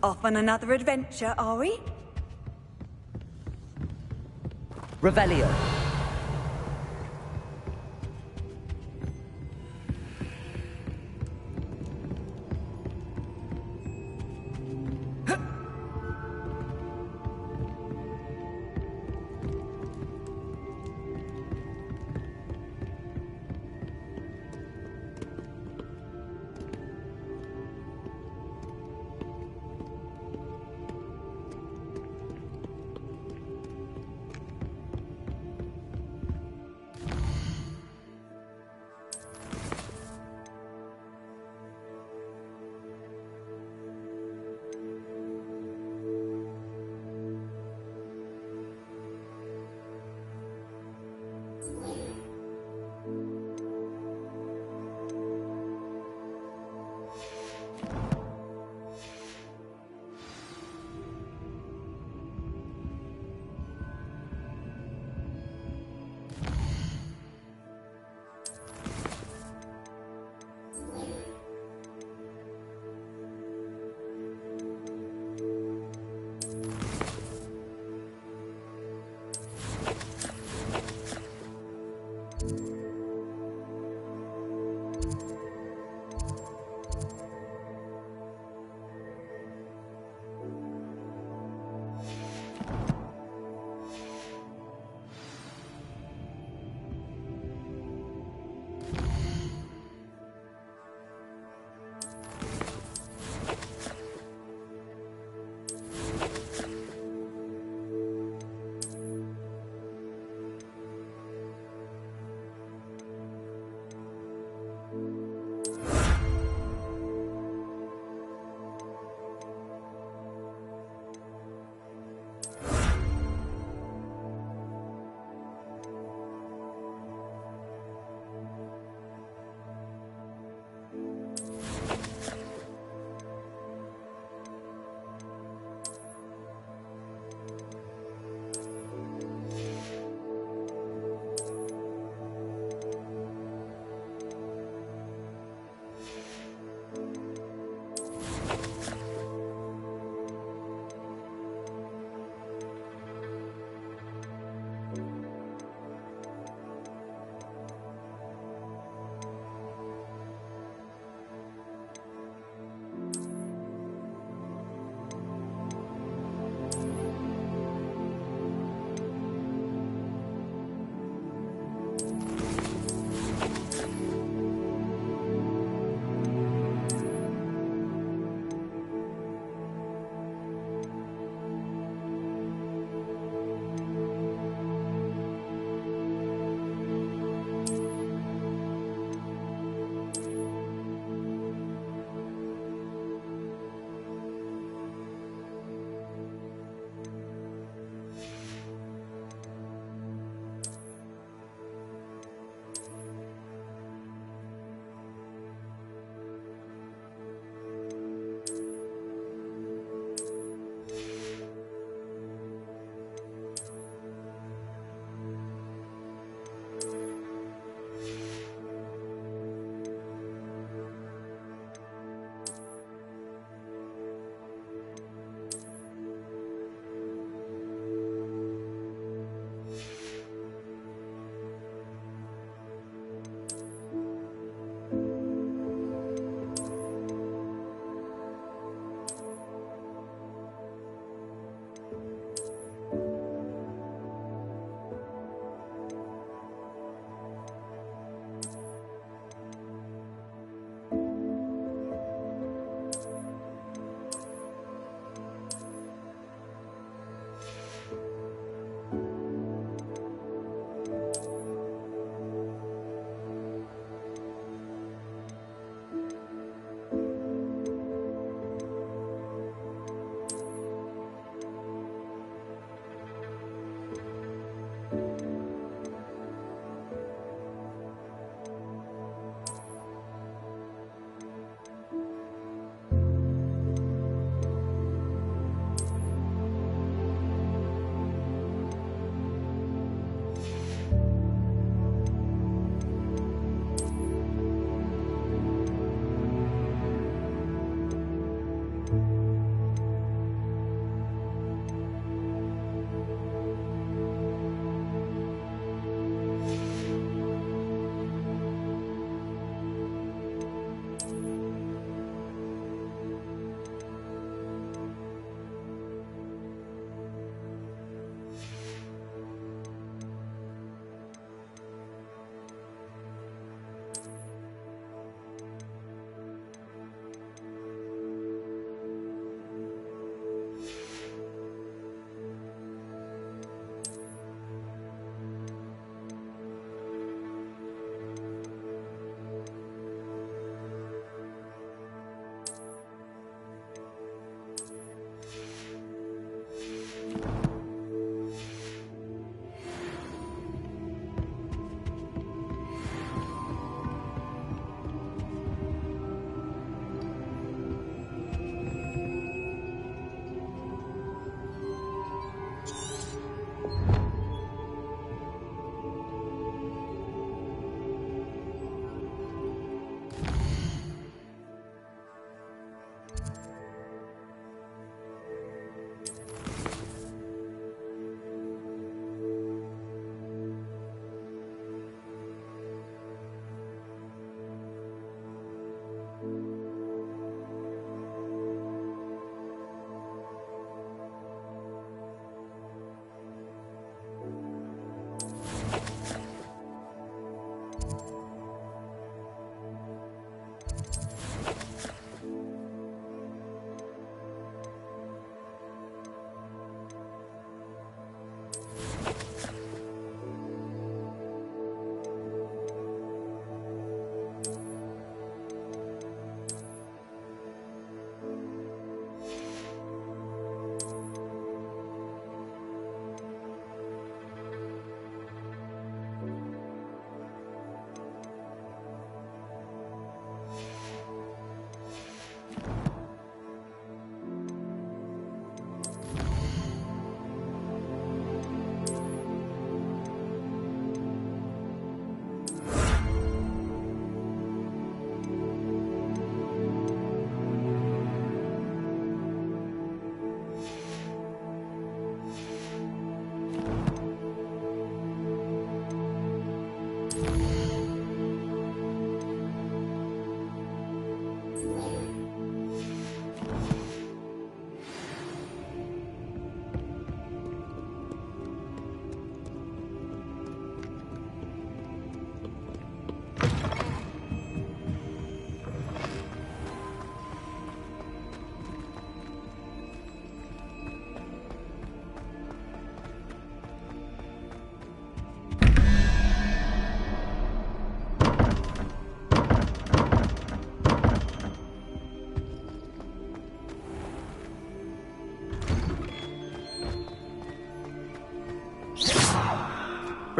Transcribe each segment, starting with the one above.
Off on another adventure, are we? Revelio.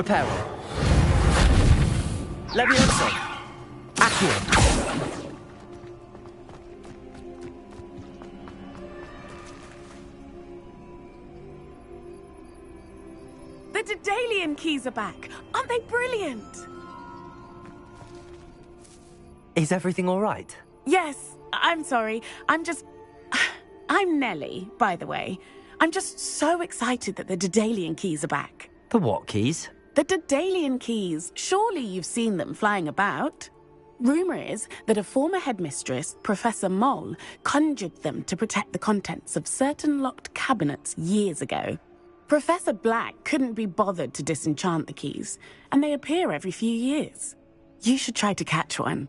Reparo. Levioso. Accio. The Daedalian keys are back. Aren't they brilliant? Is everything all right? Yes, I'm sorry. I'm Nellie, by the way. I'm just so excited that the Daedalian keys are back. The what keys? The Daedalian keys. Surely you've seen them flying about. Rumour is that a former headmistress, Professor Mole, conjured them to protect the contents of certain locked cabinets years ago. Professor Black couldn't be bothered to disenchant the keys, and they appear every few years. You should try to catch one.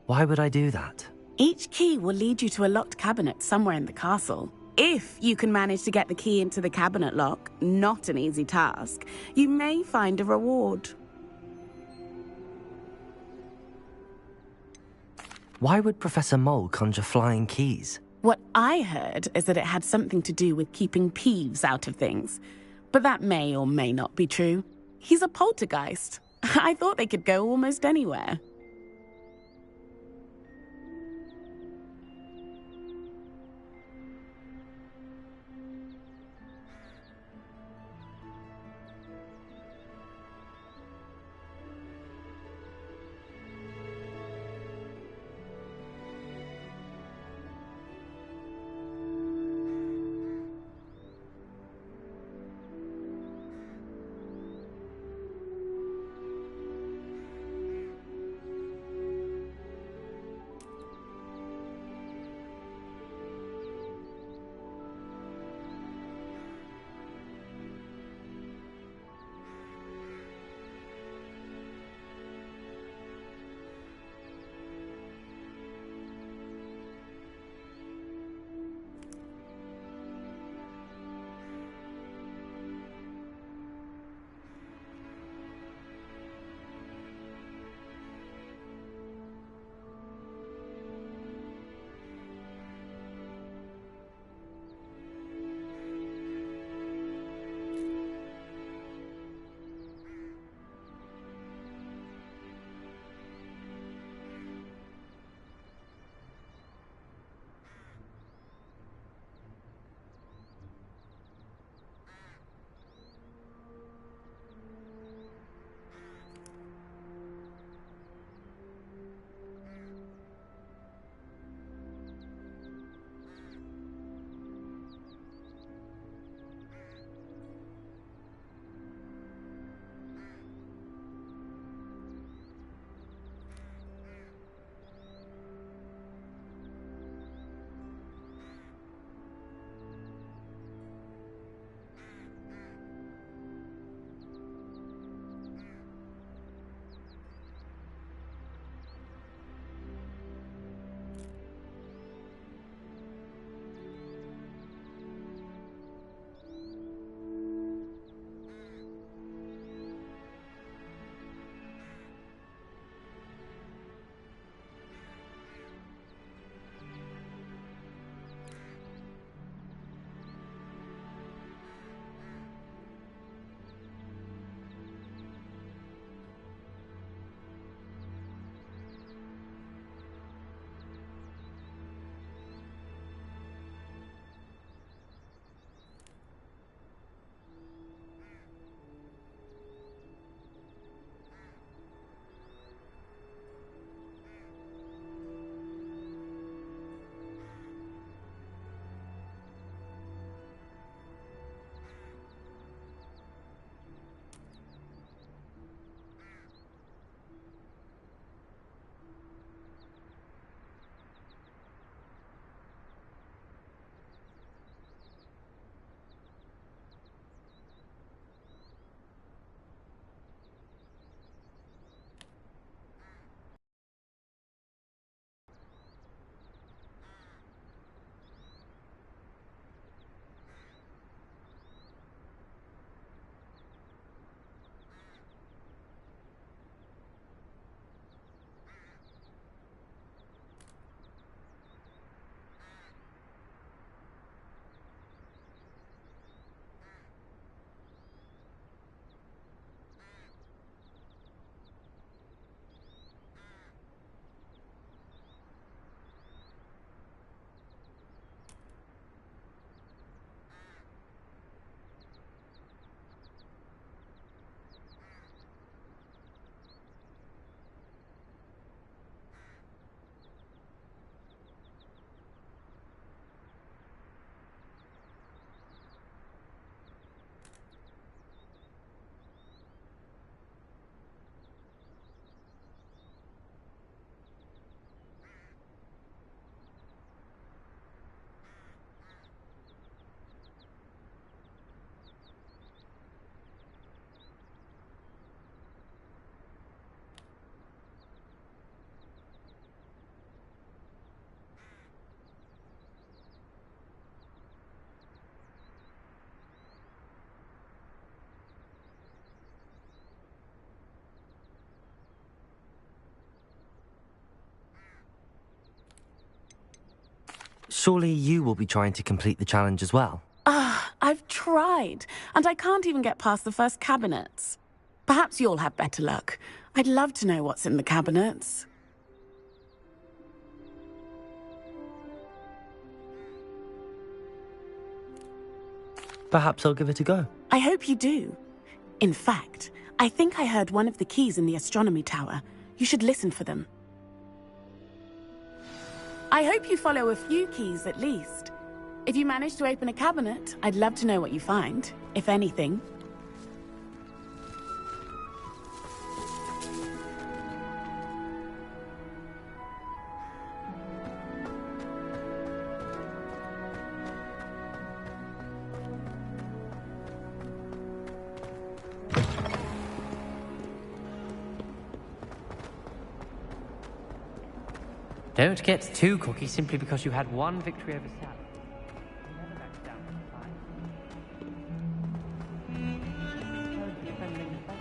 Why would I do that? Each key will lead you to a locked cabinet somewhere in the castle. If you can manage to get the key into the cabinet lock, not an easy task, you may find a reward. Why would Professor Mole conjure flying keys? What I heard is that it had something to do with keeping Peeves out of things. But that may or may not be true. He's a poltergeist. I thought they could go almost anywhere. Surely you will be trying to complete the challenge as well. I've tried, and I can't even get past the first cabinets. Perhaps you'll have better luck. I'd love to know what's in the cabinets. Perhaps I'll give it a go. I hope you do. In fact, I think I heard one of the keys in the astronomy tower. You should listen for them. I hope you follow a few keys at least. If you manage to open a cabinet, I'd love to know what you find, if anything. Don't get too cocky simply because you had one victory over Sally. You never back down from the fight. Return to defending the faith.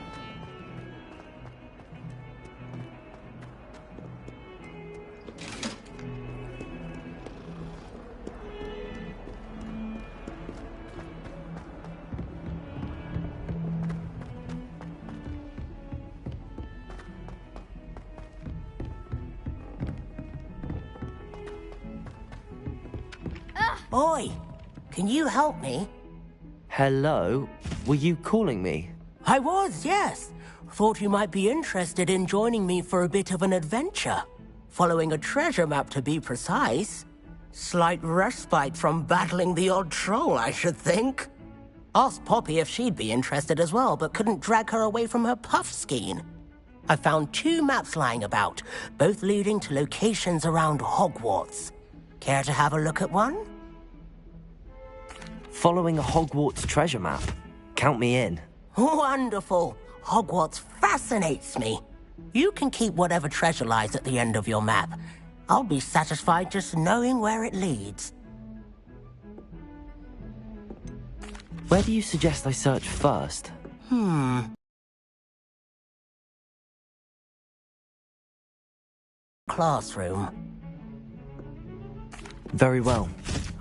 Boy, can you help me? Hello? Were you calling me? I was, yes. Thought you might be interested in joining me for a bit of an adventure. Following a treasure map, to be precise. Slight respite from battling the odd troll, I should think. Asked Poppy if she'd be interested as well, but couldn't drag her away from her puff skein. I found 2 maps lying about, both leading to locations around Hogwarts. Care to have a look at one? Following a Hogwarts treasure map. Count me in. Wonderful. Hogwarts fascinates me. You can keep whatever treasure lies at the end of your map. I'll be satisfied just knowing where it leads. Where do you suggest I search first? Classroom. Very well.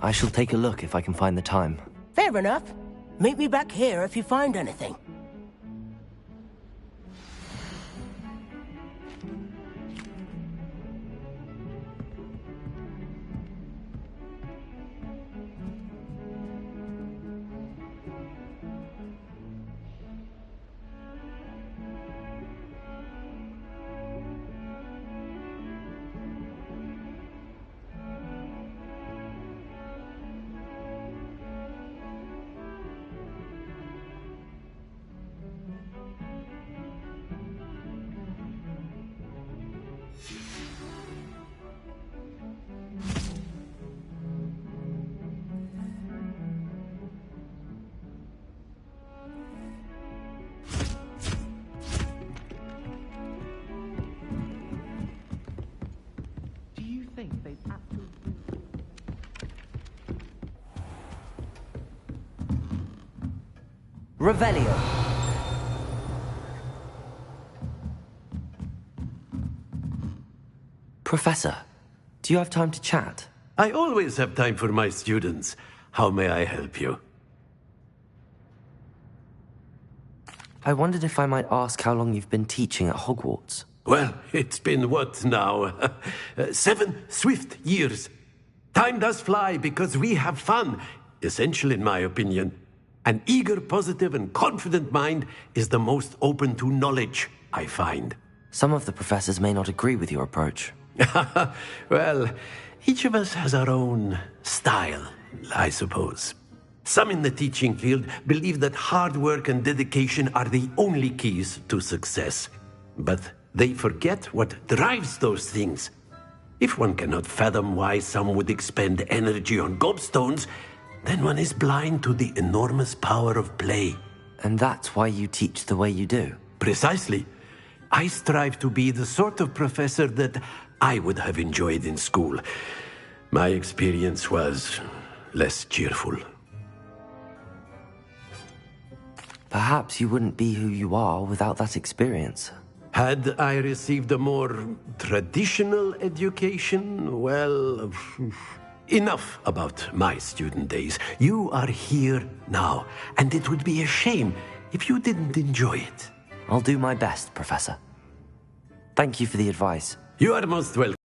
I shall take a look if I can find the time. Fair enough. Meet me back here if you find anything. Revelio. Professor, do you have time to chat? I always have time for my students. How may I help you? I wondered if I might ask how long you've been teaching at Hogwarts. Well, it's been what now? 7 swift years. Time does fly because we have fun, essential in my opinion. An eager, positive, and confident mind is the most open to knowledge, I find. Some of the professors may not agree with your approach. Well, each of us has our own style, I suppose. Some in the teaching field believe that hard work and dedication are the only keys to success. But they forget what drives those things. If one cannot fathom why some would expend energy on gobstones, then one is blind to the enormous power of play. And that's why you teach the way you do? Precisely. I strive to be the sort of professor that I would have enjoyed in school. My experience was less cheerful. Perhaps you wouldn't be who you are without that experience. Had I received a more traditional education, well, enough about my student days. You are here now, and it would be a shame if you didn't enjoy it. I'll do my best, Professor. Thank you for the advice. You are most welcome.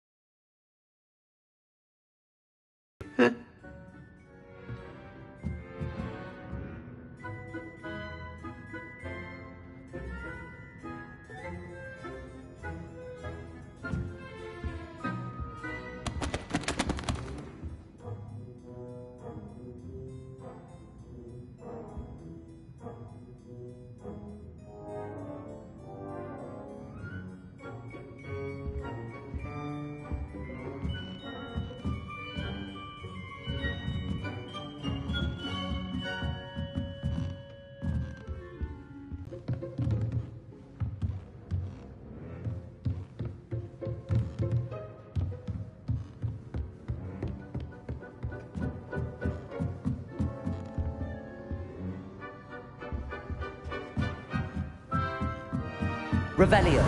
Revelio.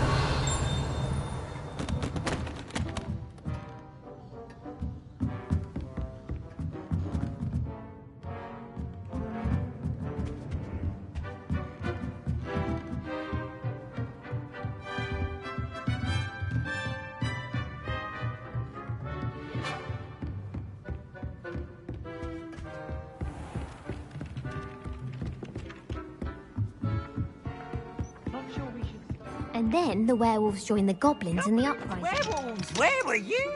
And then the werewolves joined the goblins in the uprising. Werewolves, where were you?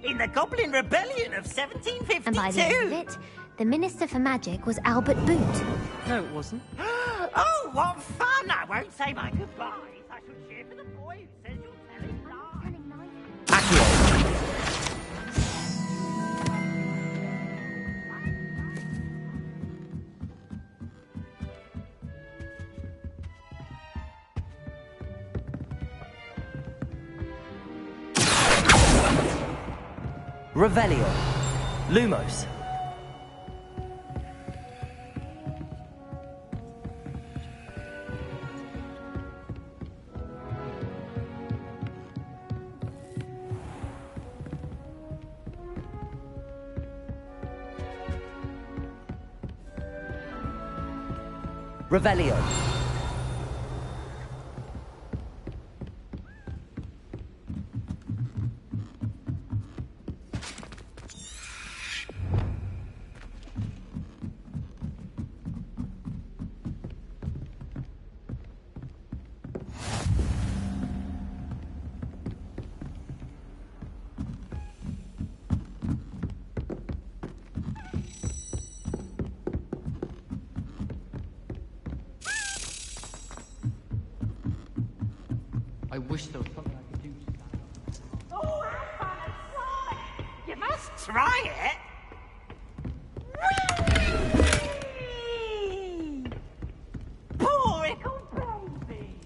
In the Goblin Rebellion of 1752. And by the end of it, the Minister for Magic was Albert Boot. No, it wasn't. Oh, what fun! I won't say my goodbyes. I shall cheer for the boy who says you're telling lies. Accio. Revelio. Lumos. Revelio. I wish there was something I could do to that. Oh, have fun and try! You must try it! Whee! Poor ickle baby!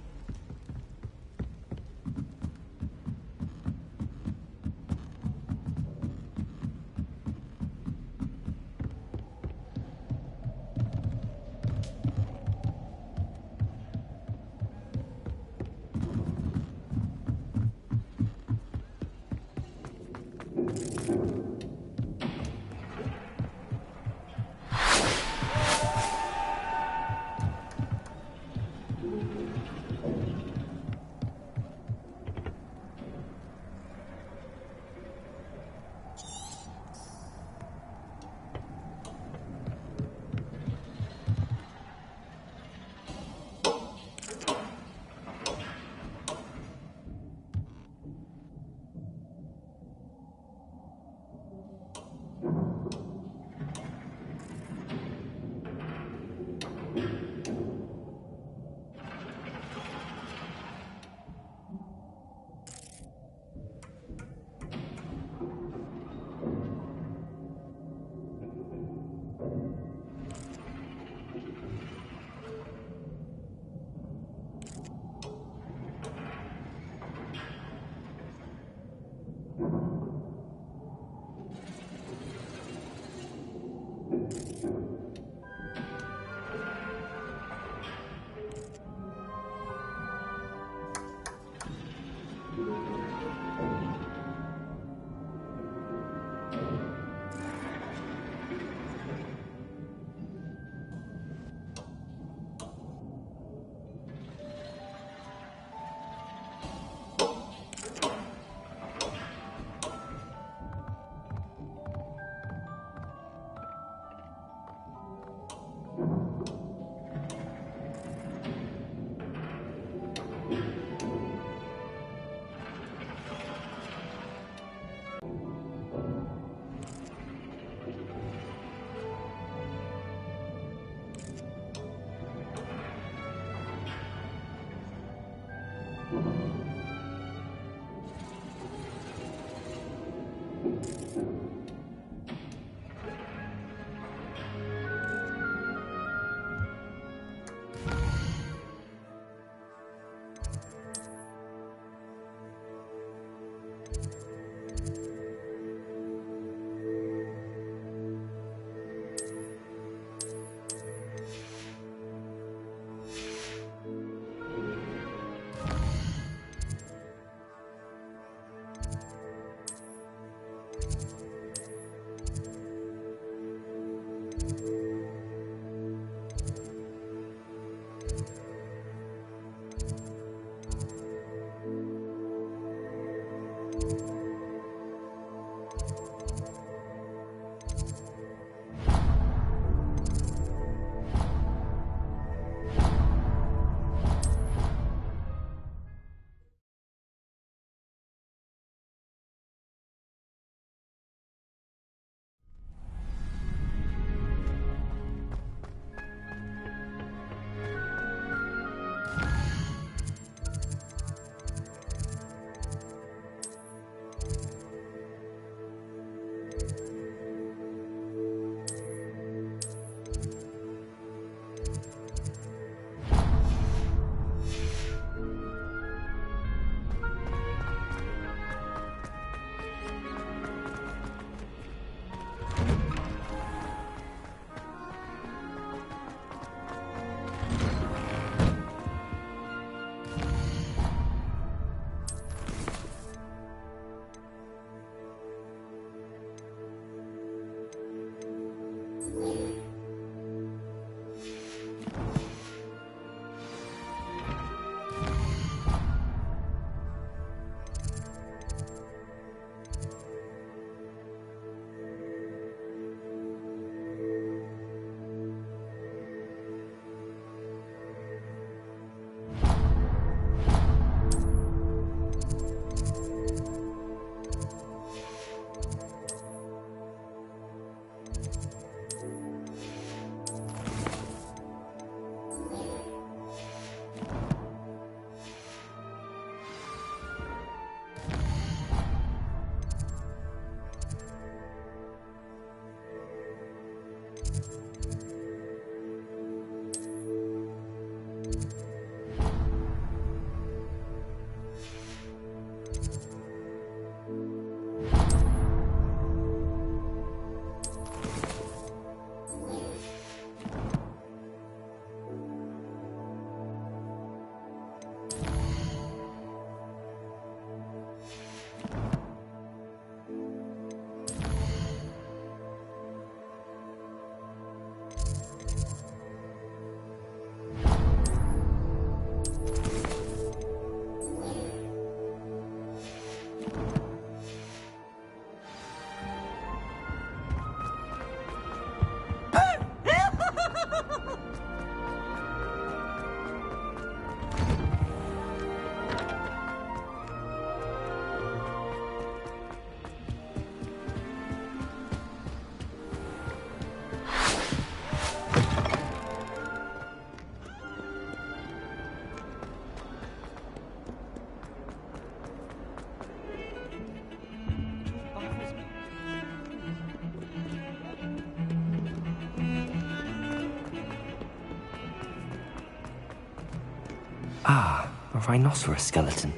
Ah, a rhinoceros skeleton.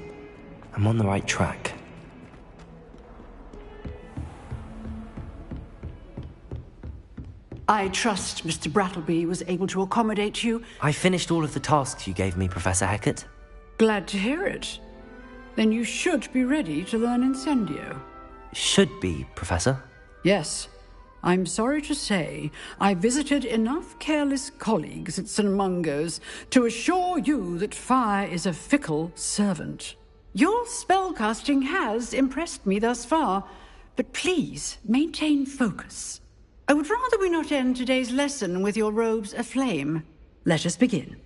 I'm on the right track. I trust Mr. Brattleby was able to accommodate you. I finished all of the tasks you gave me, Professor Hackett. Glad to hear it. Then you should be ready to learn Incendio. Should be, Professor. Yes. I'm sorry to say I visited enough careless colleagues at St. Mungo's to assure you that fire is a fickle servant. Your spellcasting has impressed me thus far, but please maintain focus. I would rather we not end today's lesson with your robes aflame. Let us begin.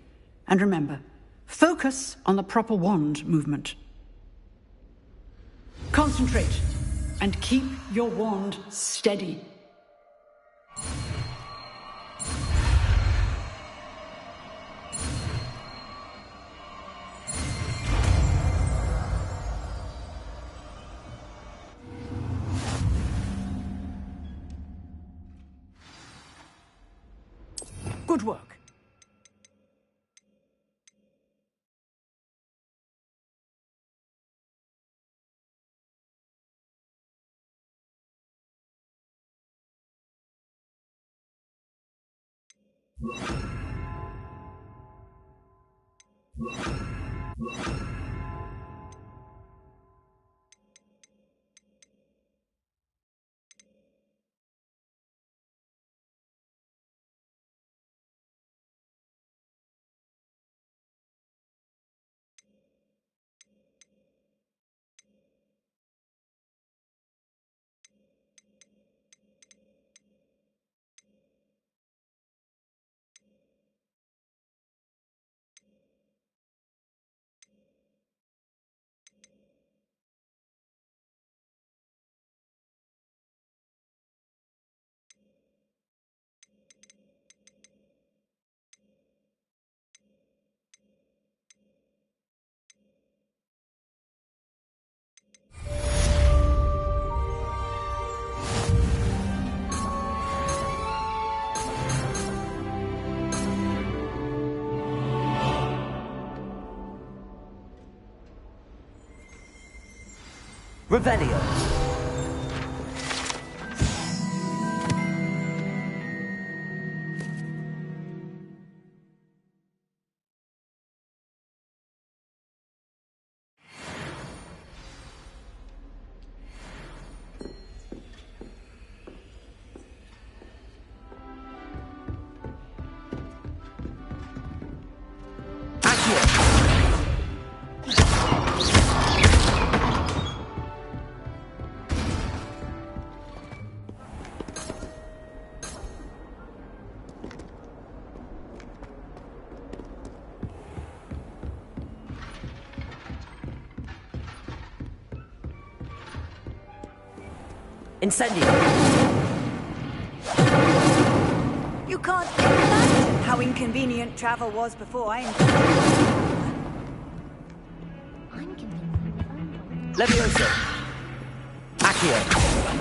And remember, focus on the proper wand movement. Concentrate and keep your wand steady. Good work. Revelio. Incendio! You can't imagine how inconvenient travel was before I encountered I'm convinced. Levioso! Accio!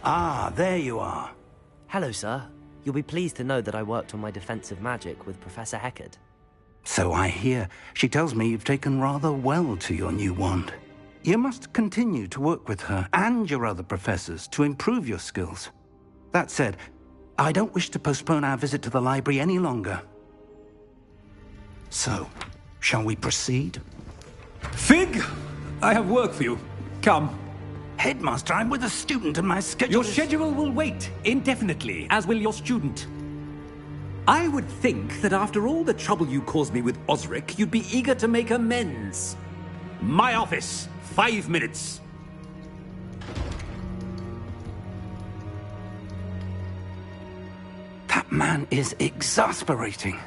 Ah, there you are. Hello, sir. You'll be pleased to know that I worked on my defensive magic with Professor Heckard. So I hear. She tells me you've taken rather well to your new wand. You must continue to work with her and your other professors to improve your skills. That said, I don't wish to postpone our visit to the library any longer. So, shall we proceed? Fig! I have work for you. Come. Headmaster, I'm with a student and my schedule Your schedule will wait indefinitely, as will your student. I would think that after all the trouble you caused me with Osric, you'd be eager to make amends. My office, 5 minutes. That man is exasperating.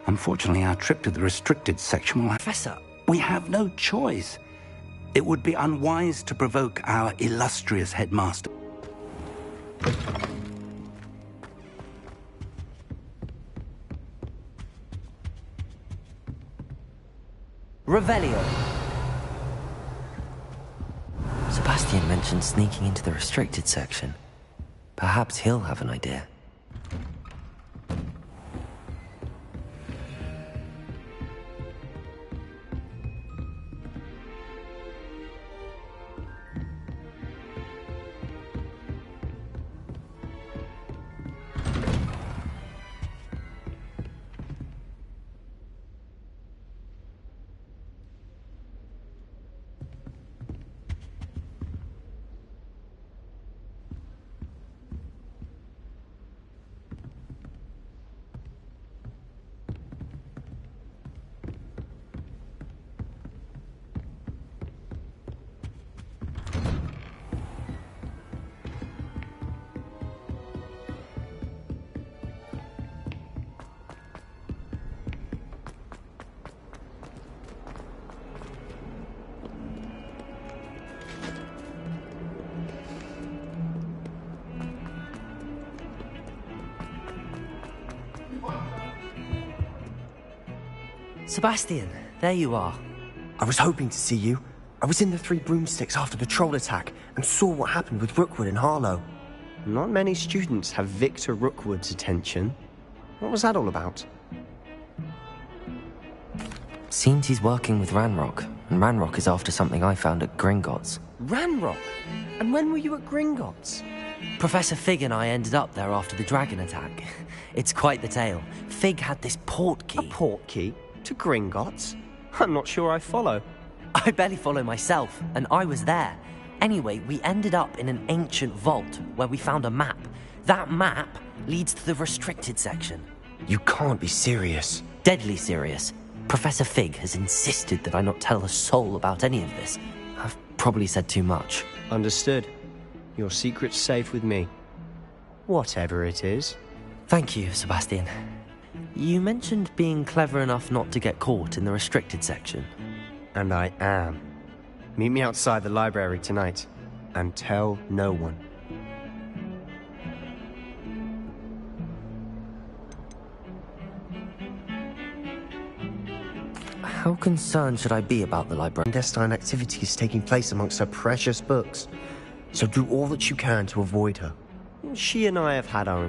Unfortunately, our trip to the restricted section will have... Professor! We have no choice. It would be unwise to provoke our illustrious headmaster. Revelio. Sebastian mentioned sneaking into the restricted section. Perhaps he'll have an idea. Sebastian, there you are. I was hoping to see you. I was in the Three Broomsticks after the troll attack and saw what happened with Rookwood and Harlow. Not many students have Victor Rookwood's attention. What was that all about? Seems he's working with Ranrock, and Ranrock is after something I found at Gringotts. Ranrock? And when were you at Gringotts? Professor Fig and I ended up there after the dragon attack. It's quite the tale. Fig had this port key. A port key? To Gringotts? I'm not sure I follow. I barely follow myself, and I was there. Anyway, we ended up in an ancient vault where we found a map. That map leads to the restricted section. You can't be serious. Deadly serious. Professor Fig has insisted that I not tell a soul about any of this. I've probably said too much. Understood. Your secret's safe with me. Whatever it is. Thank you, Sebastian. You mentioned being clever enough not to get caught in the restricted section. And I am. Meet me outside the library tonight, and tell no one. How concerned should I be about the library? Clandestine activities taking place amongst her precious books. So do all that you can to avoid her. She and I have had our